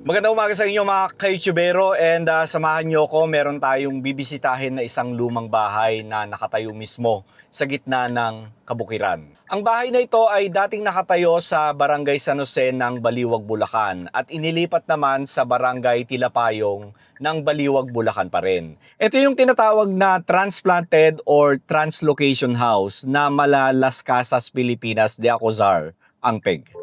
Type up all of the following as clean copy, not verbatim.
Magandang umaga sa inyo mga ka-YouTubero and samahan nyo ko, meron tayong bibisitahin na isang lumang bahay na nakatayo mismo sa gitna ng kabukiran. Ang bahay na ito ay dating nakatayo sa Barangay San Jose ng Baliwag, Bulacan at inilipat naman sa Barangay Tilapayong ng Baliwag, Bulacan pa rin. Ito yung tinatawag na transplanted or translocation house na mala Las Casas, Pilipinas de Acozar, ang PEG.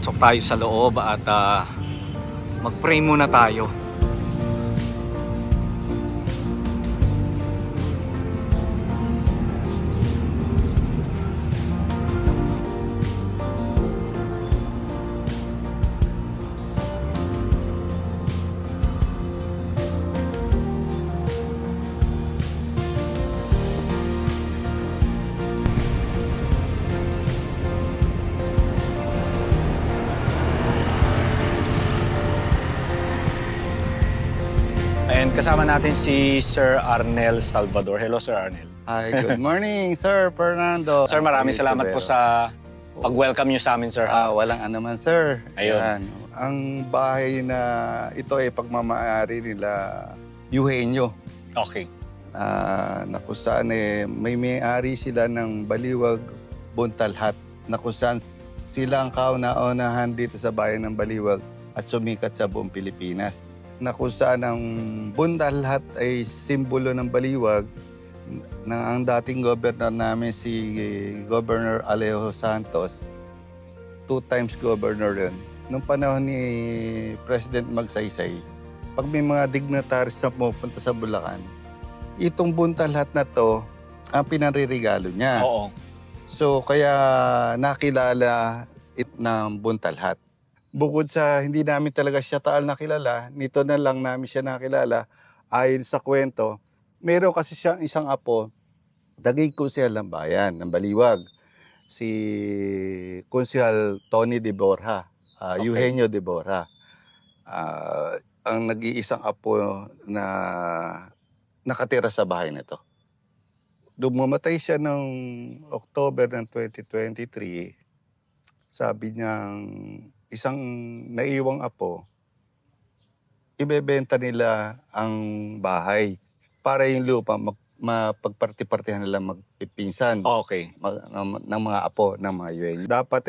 Pasok tayo sa loob at mag-pray muna tayo. And kasama natin si Sir Arnel Salvador. Hello, Sir Arnel. Hi, good morning, Sir Fernando. Sir, maraming salamat po sa pag-welcome niyo sa amin, Sir. Walang anuman, Sir. Ayun. Ayan. Ang bahay na ito ay pagmamaari nila Eugenio. Okay. Na kung saan may may-ari sila ng Baliwag Buntalhat. Na kung saan sila ang kauna-unahan dito sa bayan ng Baliwag at sumikat sa buong Pilipinas. Na kung saan ang Buntalhat ay simbolo ng Baliwag na ang dating governor namin si Governor Alejo Santos, 2 times governor yun. Nung panahon ni President Magsaysay, pag may mga dignitaries na pupunta sa Bulacan, itong Buntalhat na to ang pinanririgalo niya. Oo. So kaya nakilala ng Buntalhat. Bukod sa hindi namin talaga siya taal nakilala, nito na lang namin siya nakilala ayon sa kwento. Meron kasi siyang isang apo, daging konsehal ng bayan, ng Baliwag. Si Konsehal Tony de Borja, Eugenio de Borja. Ang nag-iisang apo na nakatira sa bahay nito. Dumamatay siya noong October ng 2023. Sabi niyang isang naiwang apo, ibebenta nila ang bahay para yung lupa mapagparti-partihan nila magpipinsan Okay. ng mga apo, ng mga Eugenio. Dapat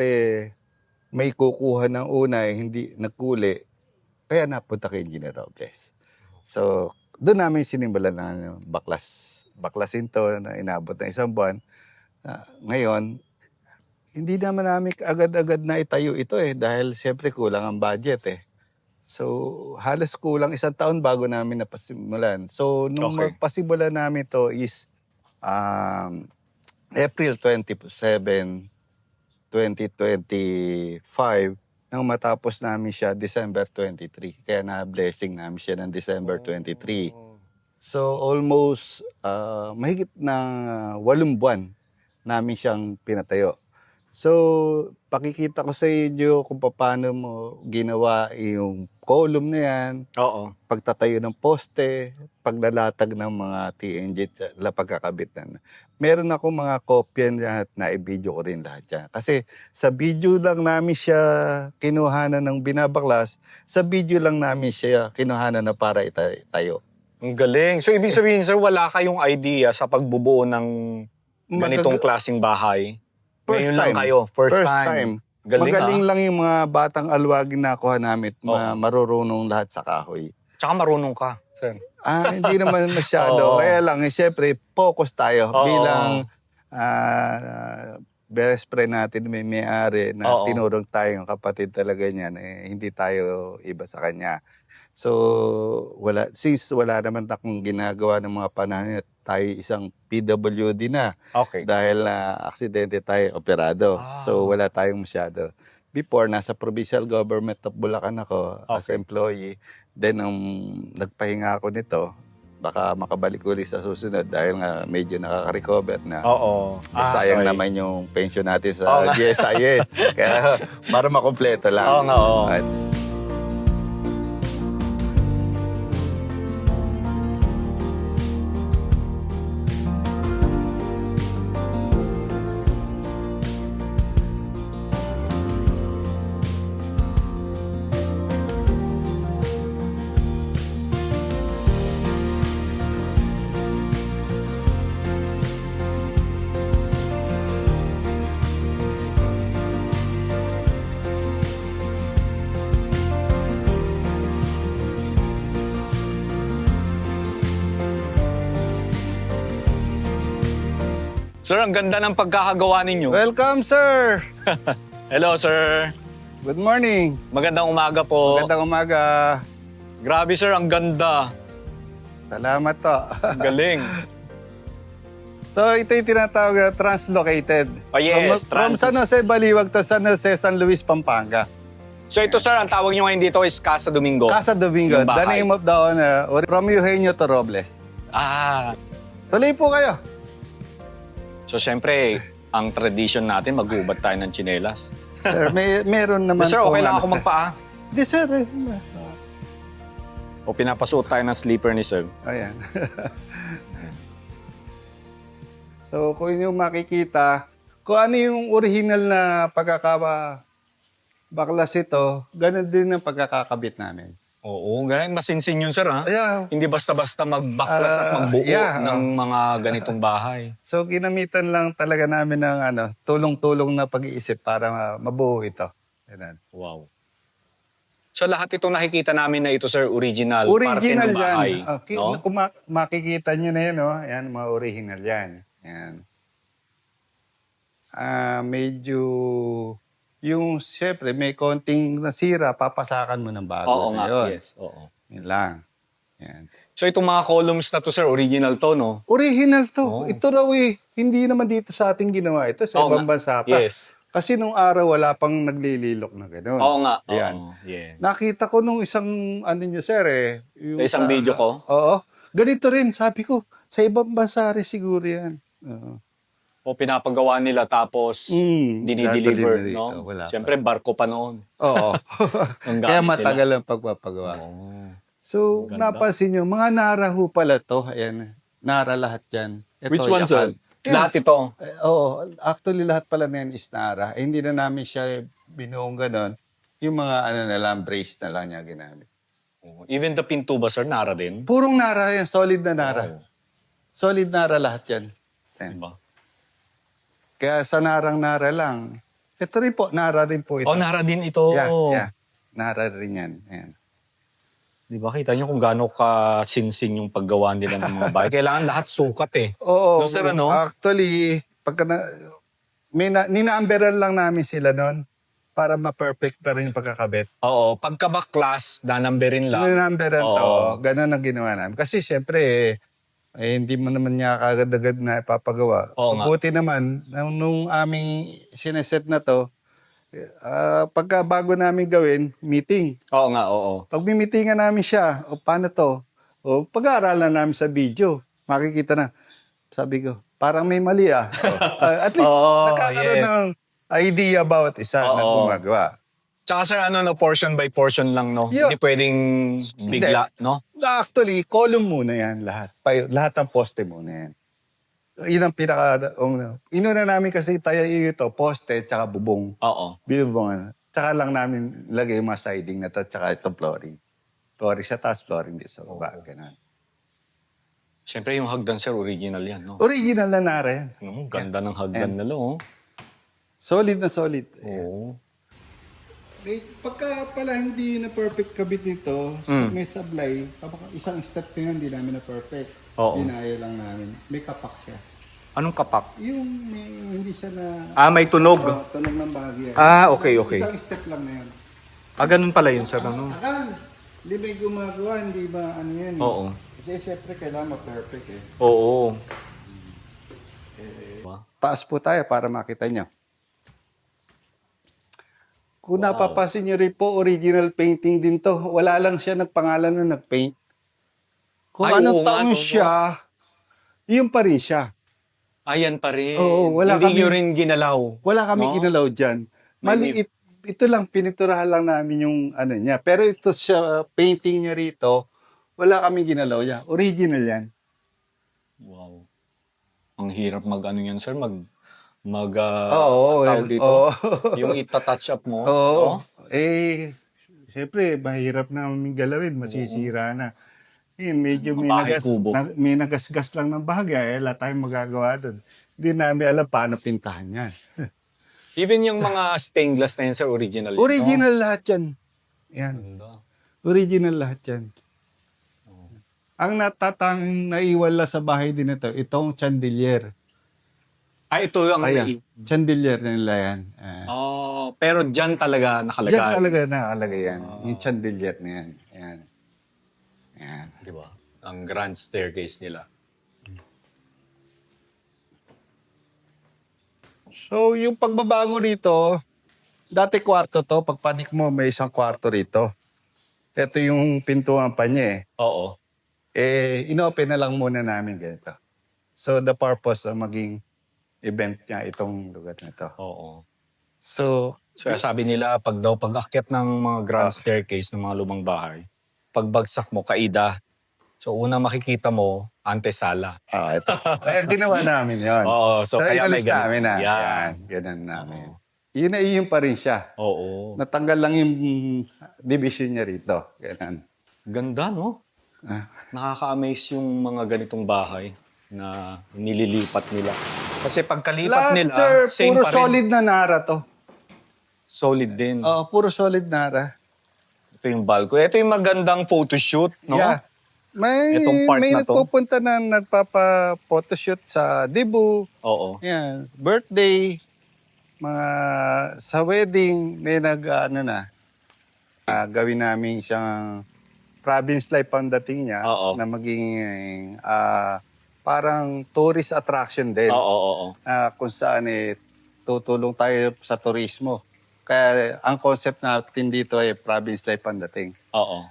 may kukuha ng una, hindi nagkuli, kaya napunta kay Engineer Robles. So, doon namin sinimbalan ng baklasin to na inabot na 1 buwan. Ngayon, hindi naman namin agad-agad na itayo ito dahil siyempre kulang ang budget So halos kulang 1 taon bago namin napasimulan. So nung magpasimulan namin to is April 27, 2025 nang matapos namin siya December 23. Kaya na-blessing namin siya ng December 23. So almost mahigit na 8 buwan namin siyang pinatayo. So, pakikita ko sa inyo kung paano mo ginawa yung column na yan, Oo. pagtatayo ng poste, paglalatag ng mga TNG at pagkakabit na. Meron ako mga kopya lahat na i-video ko rin lahat yan. Kasi sa video lang namin siya kinuhanan ng binabaklas, sa video lang namin siya kinuhanan na para itayo. Ang galing. So, ibig sabihin, Sir, wala kayong idea sa pagbubuo ng ganitong klaseng bahay? Ngayon lang kayo, first time. Galing, Magaling lang yung mga batang alwagin na kuha namin at marurunong lahat sa kahoy. Tsaka marunong ka, Sir. Hindi naman masyado. Kaya lang, siyempre, focus tayo bilang best friend natin, may-ari na tinurong tayong kapatid talaga niyan. Hindi tayo iba sa kanya. So, since wala naman akong ginagawa ng mga panahon, tayo isang PWD na. Okay. Dahil aksidente tayo operado. So, wala tayong masyado. Before, nasa provincial government of Bulacan ako as employee. Then, nung nagpahinga ako nito, baka makabalik ulit sa susunod dahil nga medyo nakaka-recover na. Oo. Sayang okay. naman yung pension natin Oo sa nga. GSIS. Kaya para makumpleto lang. Oo nga, oo. At Sir, ang ganda ng pagkakagawa ninyo. welcome, sir! Hello, sir. Good morning. Magandang umaga po. Magandang umaga. Grabe, sir. Ang ganda. Salamat to. Ang galing. So, ito yung tinatawag na translocated. Oh, yes, From San Jose, Baliwag to San Jose, San Luis, Pampanga. So ito, sir, ang tawag nyo ngayon dito is Casa Domingo. Casa Domingo, Yung the bahay. name of the owner, from Eugenio to Robles. Ah. Tuloy po kayo. So, syempre, ang tradition natin, magubad tayo ng tsinelas. Sir, meron naman Sir, po. okay lang ako magpaa. Di, sir. O pinapasuot tayo ng slipper ni sir. Ayan. So, kung yung makikita, kung ano yung original na baklas ito, ganun din ang pagkakakabit namin. Oo, ganun. Masinsin yun, sir, ha? Yeah. Hindi basta-basta magbaklas at magbuo yeah. ng mga ganitong bahay. So, ginamitan lang talaga namin ng tulong-tulong na pag-iisip para mabuo ito. Ganun. Wow. So lahat itong nakikita namin na ito, sir, original parte Original ng bahay. yan. No? Kung makikita nyo na yan, ayan, mga original yan. Yan. Medyo, yung siyempre may konting nasira, papasakan mo ng bago. Oo nga, Yun. yes. Oo. Yun lang. Yan. So itong mga columns na to, sir, original to, no? Original to. Oh. Ito raw hindi naman dito sa ating ginawa. Ito sa Oo ibang nga. bansa pa. Yes. Kasi nung araw wala pang naglililok na gano'n. Oo nga. Yan. Oo, yeah. Nakita ko nung isang nyo sir yung Sa isang video ko? Oo. Ganito rin, sabi ko. Sa ibang bansa rin siguro yan. Oo. O pinapagawa nila tapos dinideliver, dito, no? wala pa. Siyempre, barko pa noon. Oo. Ang Kaya gamit matagal ang pagpapagawa. Oh. So, Ganda. napansin nyo, mga Nara ho pala to. Ayan, Nara lahat yan. Ito, Which one, sir? Yan. Lahat ito. Oo, actually lahat pala na yan is Nara. Hindi na namin siya binuong ganon. Yung mga na lang, brace na lang niya ginamit. Oh. Even the pinto ba, sir, Nara din? Purong Nara yan, solid na Nara. Oh. Solid Nara lahat yan. Ayan. Diba? Kaya sa Narang Nara lang. Ito rin po, Nara rin po ito. Oh, Nara din ito. Yeah. Nara rin yan. Ayan. Di ba? Kita nyo kung gaano ka-sinsing yung paggawa nila ng mga bahay. Kailangan lahat sukat eh. Oo. No, sir, ano? Actually, ninamberan lang namin sila noon para ma-perfect pa rin yung pagkakabit. Oo. Pagkabaklas, nanamberin lang. Ninamberan to. Oo. Ganun ang ginawa namin. Kasi syempre, hindi mo naman niya kagad-agad na ipapagawa. Oo nga. Buti naman, nung aming sineset na to, pagka bago namin gawin, meeting. Oo nga, oo. Pag mimitingan namin siya, o paano to? O pag-aaralan namin sa video, makikita na. Sabi ko, parang may mali ah. At least, nagkakaroon ng idea about isa na gumagawa. Tsaka sir, portion by portion lang, no? Yeah. Hindi pwedeng bigla, no? Actually, column muna yan lahat. Lahat ng poste muna yan. Yun ang inuna namin kasi tayo ito, poste, tsaka bubong. Oo. Binubungan. Tsaka lang namin lagay yung mga siding na to, tsaka itong flooring. Flooring sa taas, flooring dito sa baba. Ganun. Siyempre yung hagdan, sir, original yan, no? Original na nara yan. No, ganda ng hagdan nila, oh. Solid na solid. Oo. Pagka pala hindi na perfect kabit nito, may sablay, isang step na yun, hindi namin na perfect. Oo. Dinaya lang namin. May kapak siya. Anong kapak? Yung hindi siya na... May tunog. Tunog ng bahagya. Okay. Isang step lang na yun. Ganun pala yun, sir, ano? Akal, hindi may gumagawa, hindi ba ano yan? Oo. Kasi siyempre kailangan ma-perfect eh. Oo. Taas po tayo para makita nyo. Kung Wow. napapansin nyo rin po, original painting din to. Wala lang siya nagpangalan nung nagpaint. Kung Ay, anong oo nga, taon no? siya, yun pa rin siya. Ayan pa rin. Oo, wala Hindi nyo kami- rin ginalaw. Wala kami No? ginalaw dyan. May- Maliit. Ito lang, piniturahan lang namin yung ano niya. Pero ito siya, painting niya rito, wala kami ginalaw yan. Original yan. Wow. Ang hirap mag-ano yan, sir. Oo, tawag dito. oo. Yung itatouch up mo. Oo. No? Siyempre, mahirap namin galawin. Masisira na. Medyo may, Bahay kubo. may nagasgas lang ng bahagya. Wala tayong magagawa doon. Hindi namin alam paano pintahan yan. Even yung mga stained glass na yan, sir, original. yun, Original lahat yan. Yan. No? Ganda. Original lahat yan. Ang natatanging naiwala sa bahay din ito, itong chandelier. Ay, ito yung... Ayan, chandelier nila yan. Oh, pero dyan talaga nakalagay. Diyan talaga nakalagay yan. Yung chandelier na yan. Ayan. Ayan. Di ba? Ang grand staircase nila. So, yung pagbabago rito, dati kwarto to, pagpanik mo, may isang kwarto rito. Ito yung pintuan pa niya eh. Oo. Inopen na lang muna namin ganito. So, the purpose na maging event niya itong lugar na to. Oo. So, So, sabi nila, pag akyat ng mga grand staircase ng mga lumang bahay, pagbagsak mo, kaida. So, una makikita mo, antesala. ito. Kaya ginawa namin yon. Oo, so kaya may inalis namin na. Yan. Yan, ganun namin. Yun na iyon pa rin siya. Oo. Natanggal lang yung division niya rito. Ganun. Ganda, no? Nakaka-amaze yung mga ganitong bahay na nililipat nila. Kasi pagkalipat Lahat, nila, sir, same puro pa rin. solid na nara to. Solid din. Puro solid nara. Ito yung balcony. Ito yung magandang photoshoot, no? Yeah. Itong part May na to. nagpupunta na nagpapa-photoshoot sa Cebu. Oo. Yan. Birthday. Mga sa wedding, may gawin namin siyang province life ang dating niya Oo. na maging parang tourist attraction din. Oo. Kung saan tutulong tayo sa turismo. Kaya ang concept natin dito ay province life ang dating. Oo.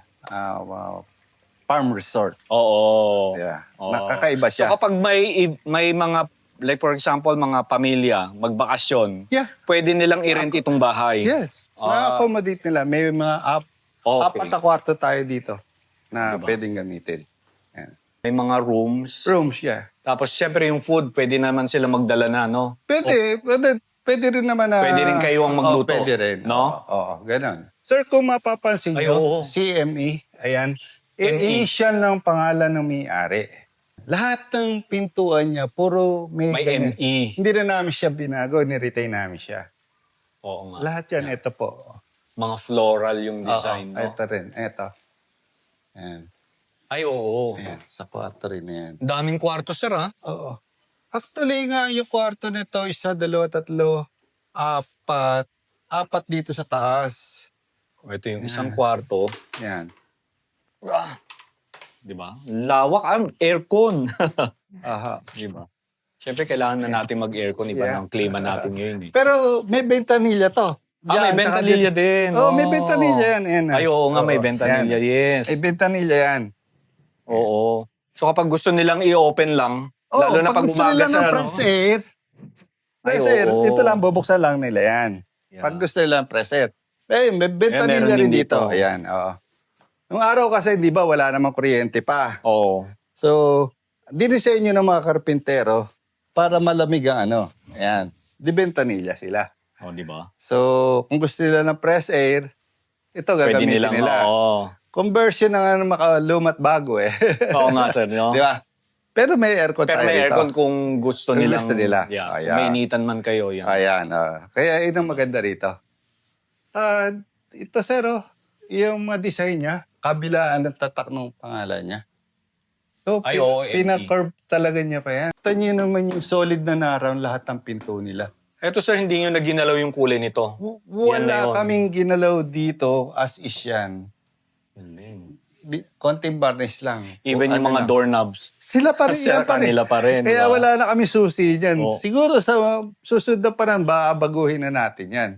Farm resort. Oo. Yeah. Oo. Nakakaiba siya. So kapag may mga, like for example, mga pamilya, magbakasyon, Yeah. pwede nilang i-rent itong bahay. Yes. Na-accommodate nila. May mga Okay. apat na kwarto tayo dito na Diba? pwedeng gamitin. Yan. May mga rooms. Rooms, yeah. Tapos syempre yung food, pwede naman sila magdala na, no? Pwede rin naman na... Pwede rin kayo ang magluto, pwede rin. no? Oo, ganun. Sir, kung mapapansin Ay, nyo, oo. CME, ayan, ME. initial ng pangalan ng may-ari. Lahat ng pintuan niya, puro may ganyan. ME. Hindi na namin siya binago, ni-retain namin siya. Oo nga. Lahat yan, ito po. Mga floral yung design, no? Ito rin, ito. Ayan. Ay, oo. Ayan, sa kwarto rin yan. Daming kwarto, sir, ha? Oo. Actually nga, yung kwarto nito, 1, 2, 3, 4. 4 dito sa taas. Ito yung isang kwarto. Yan. Di ba? Lawak ang aircon. Aha. Di ba? Siyempre, kailangan na natin mag-aircon. Iba Yeah. ng klima natin ngayon, eh. Pero may ventanilla to. May Diyan, tsaka ventanilla din. Oo, may ventanilla yan. Ayan, Ay, oo nga, may Oo, ventanilla, yan. yes. May ventanilla yan. Oo. So kapag gusto nilang i-open lang, Oo, lalo na pag gusto umaga nila sa, ng ano? fresh air, Ay, fresh air, oo. ito lang, bubuksan lang nila yan. Yeah. Pag gusto nila ng fresh air. May ventanilla meron rin din dito. dito. Ayan, oo. Nung araw kasi, di ba, wala namang kuryente pa. Oo. So, dinisenyo ng mga karpintero para malamig ang ano. Ayan. Di ventanilla sila. Oh, di ba? So, kung gusto nila ng fresh air, ito Pwede gagamitin nilang, nila. oo. Conversion ng ano, makalumat bago eh. Oo nga, sir, no? Di ba? Pero may aircon Pero tayo may dito. aircon kung gusto Kung nilang, gusto nila. Yeah, Oh, kung yeah. may initan man kayo, yan. Ayan. Kaya yun ang maganda rito. Ito, sir, yung mga design niya, kabilaan ng tatak ng pangalan niya. So, Ay, oo, pina-curve talaga niya pa yan. Ito niyo naman yung solid na naraw lahat ng pinto nila. Eto, sir, hindi nyo naginalaw yung kulay nito. Yan na Wala yun. kaming ginalaw dito as is yan. Konting varnish lang. Even O yung ano mga lang. doorknobs. Sila pa rin, Sir, yan pa rin. kanila pa rin. Kaya diba? wala na kami susi dyan. Oo. Siguro sa susunod na parang babaguhin na natin yan.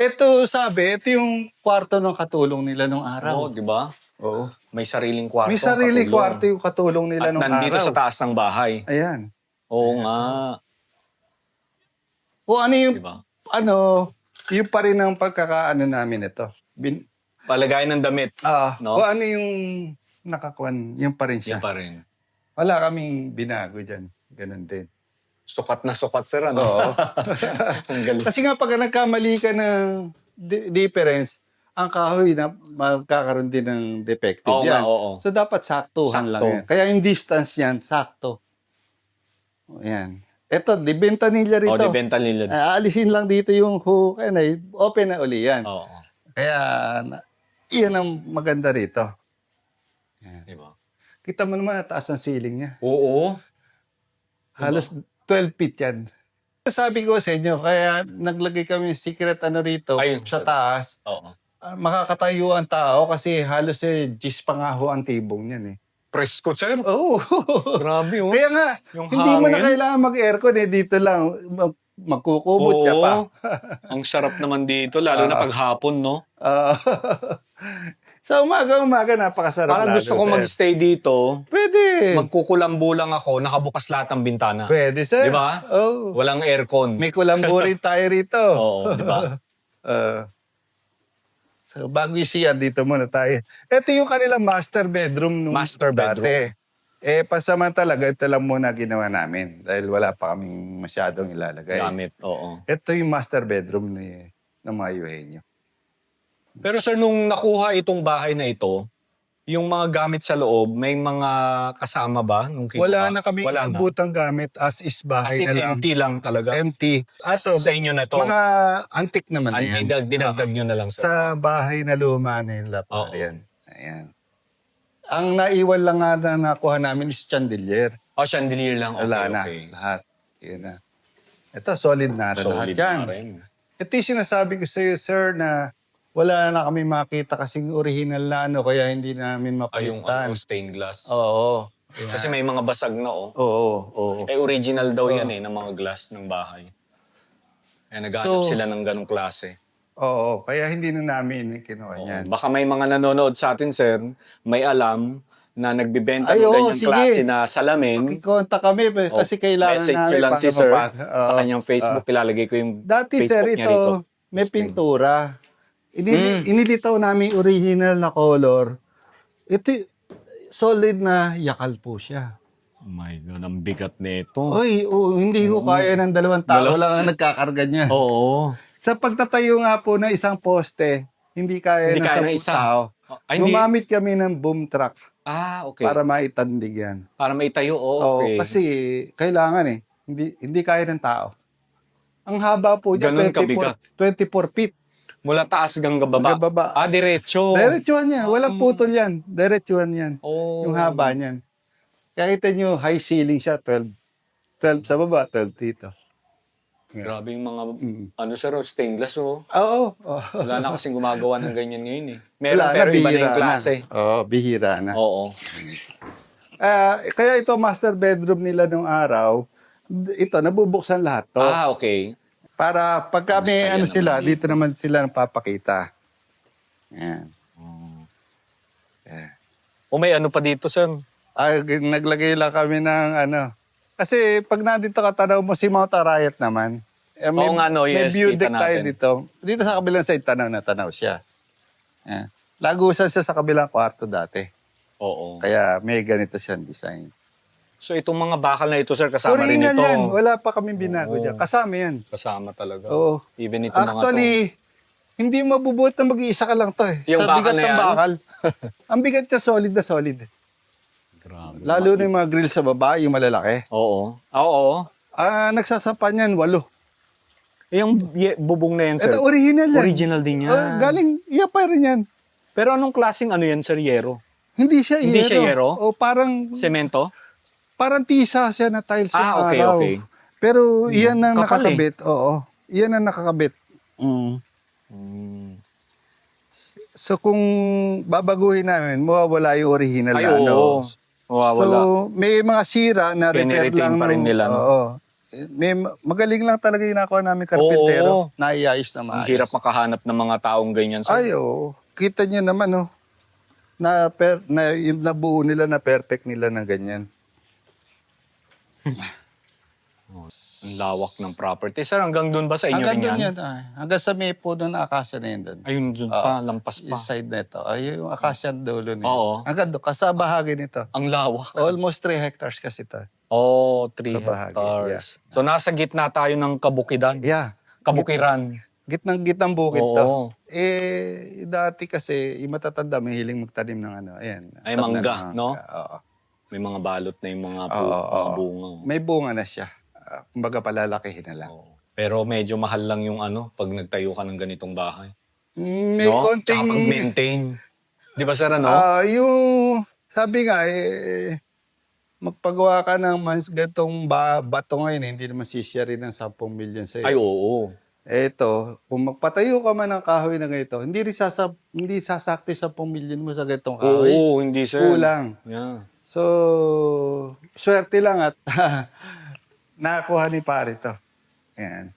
Ito yung kwarto ng katulong nila nung Oo, araw. di ba? Oo. May sariling kwarto. May sarili katulong. kwarto yung katulong nila At nung nandito araw. sa taas ng bahay. Ayan. Oo nga. Kung ano yung, Di ba? yung pa rin ang pagkakaano namin ito. Palagay ng damit. No? Kung ano yung nakakuan, yung pa rin siya. Yan pa rin. Wala kaming binago dyan. Ganun din. Sukat na sukat, sir. Ano? Oo. Ang galing. Kasi nga pag nagkamali ka ng difference, ang kahoy na magkakaroon din ng defective Oo yan. nga, oo. So dapat saktuhan Sakto. lang yan. Kaya yung distance yan, sakto. Ayan. Ito, dibenta nila rito. O, dibenta nila. Aalisin lang dito yung hook, open na uli yan. Oo. Kaya, iyan ang maganda rito. Ayan. Di ba? Kita mo naman, taas ang ceiling niya. Oo. Halos 12 feet yan. Sabi ko sa inyo, kaya naglagay kami secret rito Ayun. sa taas. Oo. Makakatayo ang tao kasi halos Gis pa nga ho ang tibong niyan Presko, sir. Oo. Grabe, oh. Kaya nga, Yung hindi mo na hangin. kailangan mag-aircon dito lang. Magkukubot ka pa. Ang sarap naman dito, lalo na pag hapon, no? Ah. Sa umaga, napakasarap. Parang gusto ko mag-stay dito. Pwede. Magkukulambo lang ako, nakabukas lahat ng bintana. Pwede, sir. Di ba? Oh. Walang aircon. May kulambo rin tayo rito. Oo, di ba? So, bago yung CR, dito muna tayo. Ito yung kanilang master bedroom nung Master bedroom. dati. Pasamantala, ito lang muna ginawa namin dahil wala pa kaming masyadong ilalagay. Gamit, oo. Ito yung master bedroom ng mga Eugenio. Pero sir, nung nakuha itong bahay na ito, yung mga gamit sa loob, may mga kasama ba? Nung kinuha? Wala na kaming Wala na. abutang gamit as is As bahay in, na lang. empty lang talaga. Empty. Ato, Sa inyo na to. mga antik naman na yan. Dinagdag nyo na lang, sir. Sa bahay na luma nila pa Oo. yan. Ayan. Ang naiwan lang nga na nakuha namin is chandelier. O, chandelier lang. Okay, Wala na. okay. Lahat. Yun na. Ito, solid na rin lahat Solid yan. na rin. Ito yung sinasabi ko sa iyo, sir, na wala na kami makita kasing original na kaya hindi namin Ay, yung mapalitan. stained glass. Oo. Kasi may mga basag na, oh. Oo. Eh, original daw yan ng mga glass ng bahay. Kaya naghanap sila ng ganong klase. Oo. Kaya hindi na namin kinuha yan. Baka may mga nanonood sa atin, sir, may alam na nagbibenta Ay, ng oo, ganyang sige. klase na salamin. Kikonta kami kasi kailangan Message namin. nyo lang si para sir mapag- sa kanyang Facebook. Ilalagay ko yung Dati, Facebook sir, niya rito. ito, may pintura. Inilitaw namin original na color. Ito, solid na yakal po siya. Oh my God, ang bigat nito. Oy, hindi ko kaya ng 2 tao lang ang nagkakarga niya. Oo. Sa pagtatayo nga po ng isang poste, hindi kaya Hindi ng kaya ng 10 isa. tao. Ay, hindi. Gumamit kami ng boom truck Okay. para maitandig yan. Para maitayo, Oo, okay. kasi kailangan hindi kaya ng tao. Ang haba po niya, Ganun kabigat. 24 feet. Mula taas hanggang baba. Hanggang baba. Diretso. Diretsuhan yan. Walang putol yan. Diretsuhan yan. Oh. Yung haba niyan. Kaya kita nyo, high ceiling siya, 12. 12 sa baba, 12 dito. Grabe yung mga, sir, stainless, oh. Oo. Wala na kasing gumagawa ng ganyan ngayon, eh. Meron, Wala na, pero iba na bihira yung klase. na. Oo, bihira na. Oo. Kaya ito, master bedroom nila nung araw, ito, nabubuksan lahat to. Okay. Para pagka may Masaya sila, naman. dito naman sila napapakita. Yan. O may ano pa dito, sir? Naglagay lang kami ng Kasi pag nandito ka, tanaw mo si Mount Arayat naman. Oo nga, no, may yes, view kita deck tayo natin. dito. Dito sa kabilang side, tanaw na tanaw siya. Yan. Lagusan siya sa kabilang kwarto dati. Oo. Kaya may ganito siyang design. So itong mga bakal na ito, sir, kasama rin Original ito. yan. Wala pa kami binago Oo. dyan. Kasama yan. Kasama talaga. Oo. Even itong mga to. Actually, hindi mabubuhat na mag-iisa ka lang to eh. Yung sa bakal bigat na ng yan? bakal. Ang bigat niya solid na solid. Grabe. Lalo na yung mga grill sa baba, yung malalaki. Oo. Oo. Nagsasapan yan, 8. Yung bubong na yan, sir. Ito original yan. Original din yan. Galing, pa rin yan. Pero anong klaseng ano yan, sir, yero? Hindi siya Hindi siya yero? O parang Semento? tisa siya na tiles ng Okay, araw. okay. Pero iyan ang Kapal eh. nakakabit. Oo. Iyan ang nakakabit. So kung babaguhin namin, mawawala yung original Ay, na oo. Mawawala. So may mga sira na repair Piniretain lang pa rin nila, no? Oo. magaling lang talaga yung nakuha namin karpintero. Oo. Naiayos na Ang maayos. hirap makahanap ng mga taong ganyan, sir. Ay, oo. Kita nyo naman, oh. Yung nabuo nila na perfect nila na ganyan. Ang lawak ng property. Sir, hanggang doon ba sa inyo Hanggang rin doon yan? yan. Hanggang sa may puno na akasya na yun doon. Ayun, doon pa, lampas pa. Yung side na ito. Ay, yung akasya dulo na yun. Oo. Hanggang doon. Kasabahagi nito. Ang lawak. Almost 3 hectares kasi ito. Oh, 3 Sa bahagi, hectares. So, nasa gitna tayo ng kabukidan. Yeah. Kabukiran. Gitnang bukid to. Oo. Dati kasi, yung matatanda, may hiling magtanim ng ano. Ayan. Ay, tanim ng mangga, no? Oo. May mga balot na yung mga, Oo, mga oo. bunga. May bunga na siya. Kumbaga palalakihin na lang. Oo. Pero medyo mahal lang yung ano, pag nagtayo ka ng ganitong bahay. May No? konting... Tsaka pag-maintain. Di ba, sir, ano? yung... Sabi nga, magpagawa ka ng gantong bato ngayon, hindi naman sisya rin ng 10 million sa'yo. Ay, oo. Eto, kung magpatayo ka man ng kahoy na ganito, hindi sasakto 10 million mo sa gantong kahoy. Oo, hindi, sir. Kulang. Yeah. So, swerte lang at nakakuha ni pare to. Ayan.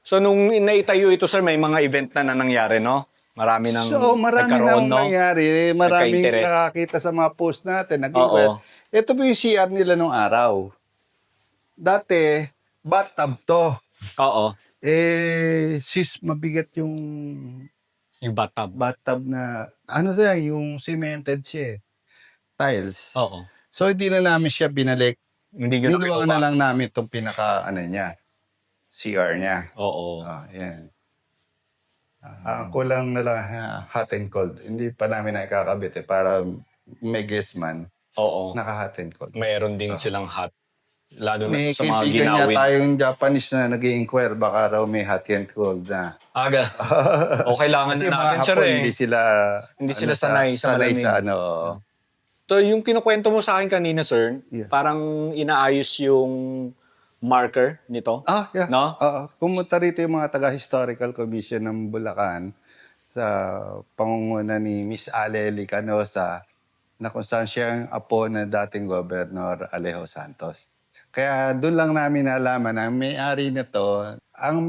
So, nung naitayo ito, sir, may mga event na nangyari, no? Marami nang Marami nagkaroon, nang no? nangyari. Maraming Nagka-interest. nakakita sa mga post natin. Oo. Ito po yung CR nila nung araw. Dati, bathtub to. Oo. Sis, mabigat yung Yung bathtub. bathtub na, ano to yan, yung cemented siya tiles. Oo. So, hindi na namin siya binalik. Hindi yun Niluwangan na lang namin itong pinaka, niya, CR niya. Oo. Yan. Kulang na lang hot and cold. Hindi pa namin nakakabit para may guest man. Oo. Naka-hot and cold. Mayroon din silang hot. Lalo na May sa mga kaibigan niya ginawin. tayong Japanese na nag-i-inquire baka raw may hot and cold na. Aga. O kailangan Kasi na mga natin, sir, Hapon, eh. hindi sila sanay sa malamig. sa ano. So, yung kinukwento mo sa akin kanina, sir, Yeah. parang inaayos yung marker nito. Yeah. No? Pumunta rito yung mga taga-historical commission ng Bulacan sa pangunguna ni Miss Aleli Canosa na kung saan siya ang apo ng dating Gobernador Alejo Santos. Kaya doon lang namin nalaman na may-ari na to, ang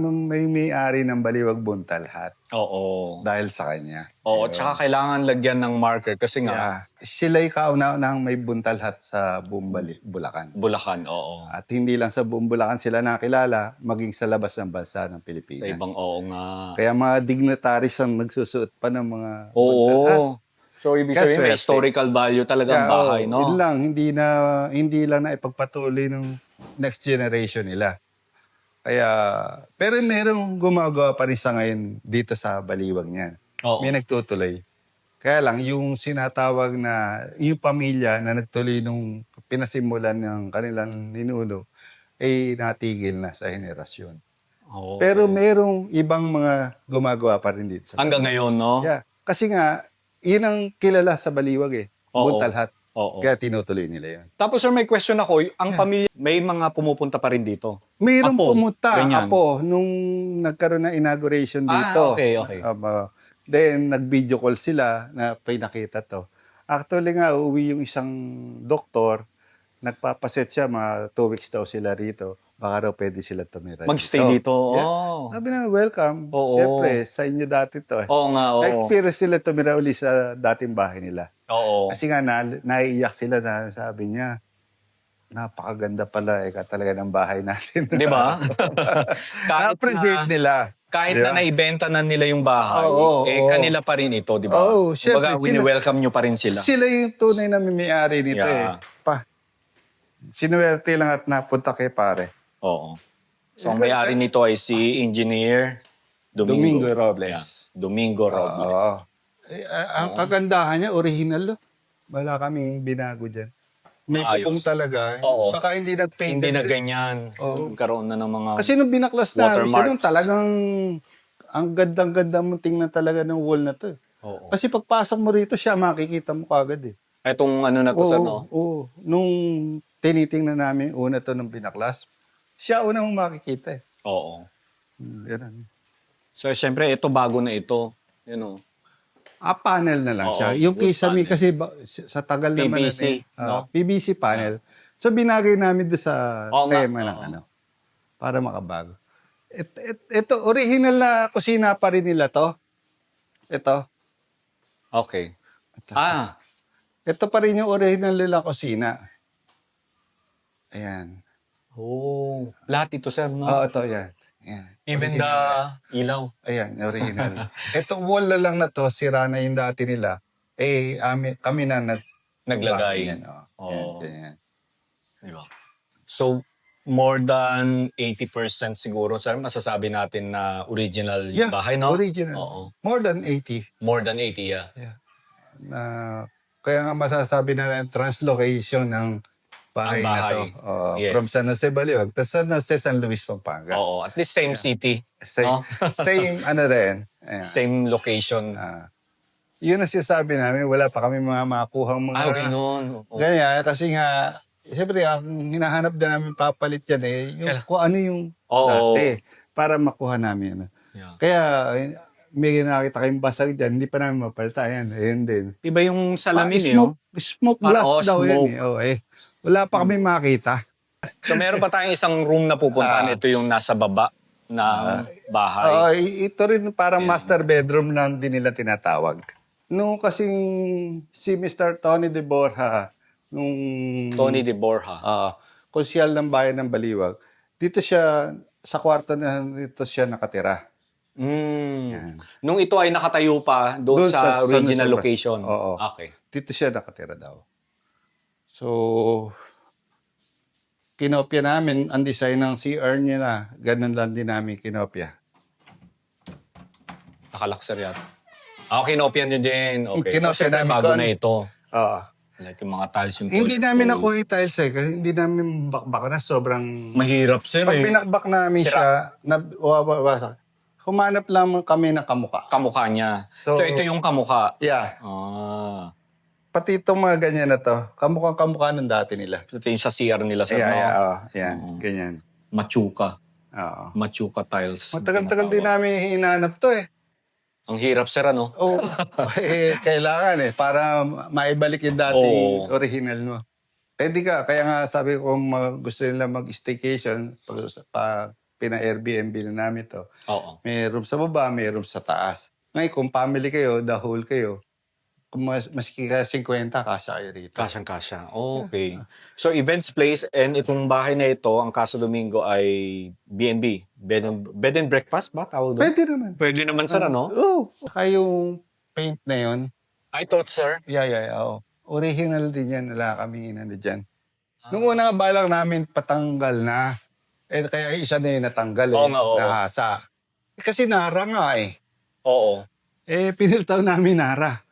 may-ari ng Baliwag Buntalhat Oo. dahil sa kanya. Oo, tsaka kailangan lagyan ng marker kasi nga, Sila'y kauna-unahang may Buntalhat sa buong Bulacan. Bulacan, oo. At hindi lang sa buong Bulacan sila nakilala, maging sa labas ng bansa ng Pilipinas. Sa ibang oo nga. Kaya mga dignitaries ang nagsusuot pa ng mga Oo. Buntalhat. So, ibig sabihin, may Swerte. historical value talaga ang bahay, no? Yun lang, hindi lang na ipagpatuloy ng next generation nila. Kaya, pero merong gumagawa pa rin sa ngayon dito sa Baliwag niyan. Oo. May nagtutuloy. Kaya lang, yung sinatawag na, yung pamilya na nagtuloy nung pinasimulan ng kanilang ninuno, ay natigil na sa henerasyon. Oo. Pero merong ibang mga gumagawa pa rin dito. Hanggang ngayon, no? Yeah. Kasi nga, yun ang kilala sa Baliwag eh. Oo. Buntalhat. Oo. Kaya tinutuloy nila yun. Tapos, sir, may question ako. Ang pamilya, may mga pumupunta pa rin dito. Mayroong Apo, pumunta, ganyan. Apo, nung nagkaroon ng inauguration dito. Okay. Then, nag-video call sila na pinakita to. Actually nga, uuwi yung isang doktor, nagpapaset siya, mga 2 weeks daw sila rito. Baka raw pwede sila tumira Magstay dito. Yeah. Oh. Sabi na, welcome. Oo. Siyempre, sa inyo dati to. Oo nga, oo. Experience sila tumira uli sa dating bahay nila. Oo. Kasi nga, naiiyak sila na sabi niya, napakaganda pala talaga ng bahay natin. Di ba? Na-appreciate nila. Kahit Di ba? na naibenta na nila yung bahay, Oo, kanila pa rin ito, di ba? Oo, syempre, Kumbaga, wini-welcome nyo pa rin sila. Sila yung tunay na may-ari nito Yeah. Sinuwerte lang at napunta kay pare. Oo. So, ang may-ari nito ay si Engineer Domingo. Robles. Yeah. Domingo Robles. Oo. Ang kagandahan niya, original. Wala kaming binago dyan. May Ayos. pupong talaga. Oo. Baka hindi nag-paint. Hindi na ganyan. Oo. Nagkaroon na ng mga... Kasi nung binaklas namin siya, Watermarks. nung talagang ang gandang-ganda mo tingnan talaga ng wall na to. Oo. Kasi pagpasok mo rito, siya makikita mo kagad eh. Itong ano na to sa no? Oo. Nung tinitingnan namin una to nung binaklas, siya una mong makikita eh. Oo. Ganun. So, syempre, ito bago na ito. You know. Panel na lang Oo, siya. Yung wood kisame panel. kasi sa tagal naman PVC, no? PVC panel. So binagay namin doon sa Oo nga, tema ng oo. ano. para makabago. Ito, original na kusina pa rin nila to. Ito. Okay. Ito. Ito pa rin yung original nila kusina. Ayan. Oh, lahat ito, sir, no? Oo, ito, yan. Ayan. Even the ilaw. Ayan, original. Ito wall na lang na to, sira na yung dati nila. Kami na Naglagay. Yan, oh. Oo. Yan. Diba? So, more than 80% siguro, sir, masasabi natin na original yung Yeah, bahay, no? original. Oo. More than 80. More than 80, yeah. Kaya nga masasabi na translocation ng bahay, Ang na bahay. to. Yes. From San Jose, Baliwag to San Jose, San Luis, Pampanga. Oo, at least same city. Same, No? same ano rin. Ayan. Same location. Yun ang sinasabi namin, wala pa kami mga makuhang mga... Ganun. Oo. Ganyan, kasi nga, siyempre, ang hinahanap na namin papalit yan yung kung ano yung dati para makuha namin. Yeah. Kaya, may nakita kayong basag dyan, hindi pa namin mapalta. Ayan, ayun din. Iba yung salamin, Smoke glass daw smoke. yan. Wala pa kami makita. So, meron pa tayong isang room na pupuntahan. Ito yung nasa baba ng bahay. Ito rin parang master bedroom na din nila tinatawag. Nung kasing si Mr. Tony De Borja, Tony De Borja. konsyal ng bayan ng Baliwag, dito siya, sa kwarto na dito siya nakatira. Yan. Nung ito ay nakatayo pa doon sa original location. Oo. Okay. Dito siya nakatira daw. So, kinopya namin, ang design ng CR niya na, ganun lang din namin kinopya. Nakalakser yan. Kinopyan nyo din. Okay. Kinopya namin bago na ito. Oo. Like yung mga tiles yung Hindi namin nakuha yung tiles kasi hindi namin bakbak na sobrang... Mahirap, sir. Pag pinakbak namin siya, wawasak. Humanap lang kami ng kamukha. Kamukha niya. So ito yung kamukha. Yeah. Pati itong mga ganyan na to, kamukha ng dati nila. Ito yung sa CR nila, sir. Yan, ganyan. Machuka. Oo. Machuka tiles. Matagal-tagal din namin hinanap to Ang hirap, sir, ano? Kailangan para maibalik yung dating original mo. Di ka, kaya nga sabi ko kung gusto nila mag-staycation, pag pina-Airbnb na namin to, may room sa baba, may room sa taas. Ngayon, kung family kayo, the whole kayo, kung maski ka 50, kasya kayo rito. Kasyang-kasya. Okay. So, events place and itong bahay na ito, ang Casa Domingo ay B&B. Bed and breakfast ba? Tawag doon? Pwede naman. Pwede naman, sir, ano? Saka yung paint na yun. I thought, sir. Oo. Original din yan. Wala kami inano dyan. Nung una balak namin patanggal na. Kaya isa na yung natanggal nahasa. Kasi nara nga Oo. Piniltaw namin nara.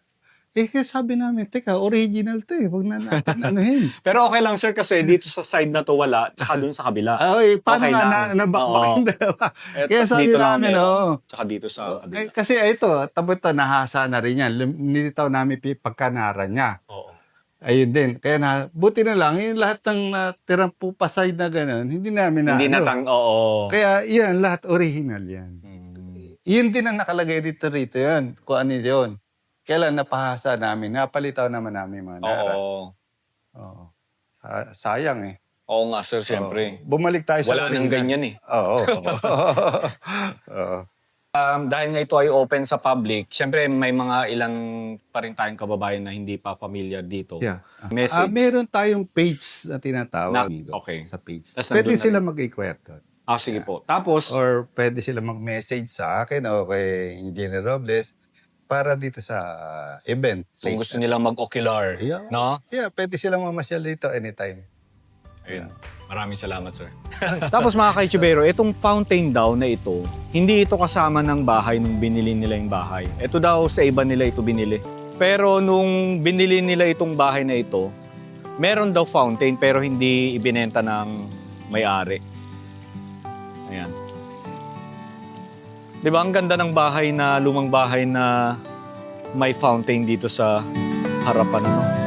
Kaya sabi namin, teka, original to huwag na natin anuhin. Pero okay lang, sir, kasi dito sa side na to wala, tsaka dun sa kabila. Paano okay nga nabakbak yung dalawa? Kaya sabi dito namin, Tsaka dito sa kabila. Kasi ito, tapos ito, nahasa na rin yan. Nilitaw namin pagkanara niya. Oo. Ayun din. Kaya buti na lang, yung lahat ng tirang pupasay na gano'n, hindi namin na. Hindi Kaya yan, lahat original yan. Yun din ang nakalagay rito yan. Kung ano yun. Kailan napahasa namin, napalitaw naman namin mga nara. Oo. Sayang Oo nga, sir, siyempre. Bumalik tayo sa wala nang ganyan Oo. Dahil nga ito ay open sa public, siyempre may mga ilang pa rin tayong kababayan na hindi pa familiar dito. Yeah. Message. Meron tayong page na tinatawag. Okay. Sa page. Tas Pwede nandun sila mag-inquire doon. Sige po. Tapos, Or pwede sila mag-message sa akin o kay Engineer Robles para dito sa event. kung gusto nilang mag-ocular, no? Yeah, pwede silang mamasyal dito anytime. Ayun. Maraming salamat, sir. Tapos mga kaitsubero, itong fountain daw na ito, hindi ito kasama ng bahay nung binili nila yung bahay. Ito daw sa iba nila ito binili. Pero nung binili nila itong bahay na ito, meron daw fountain pero hindi ibinenta ng may-ari. Ayan. Di ba ang ganda ng bahay na, lumang bahay na may fountain dito sa harapan, ano?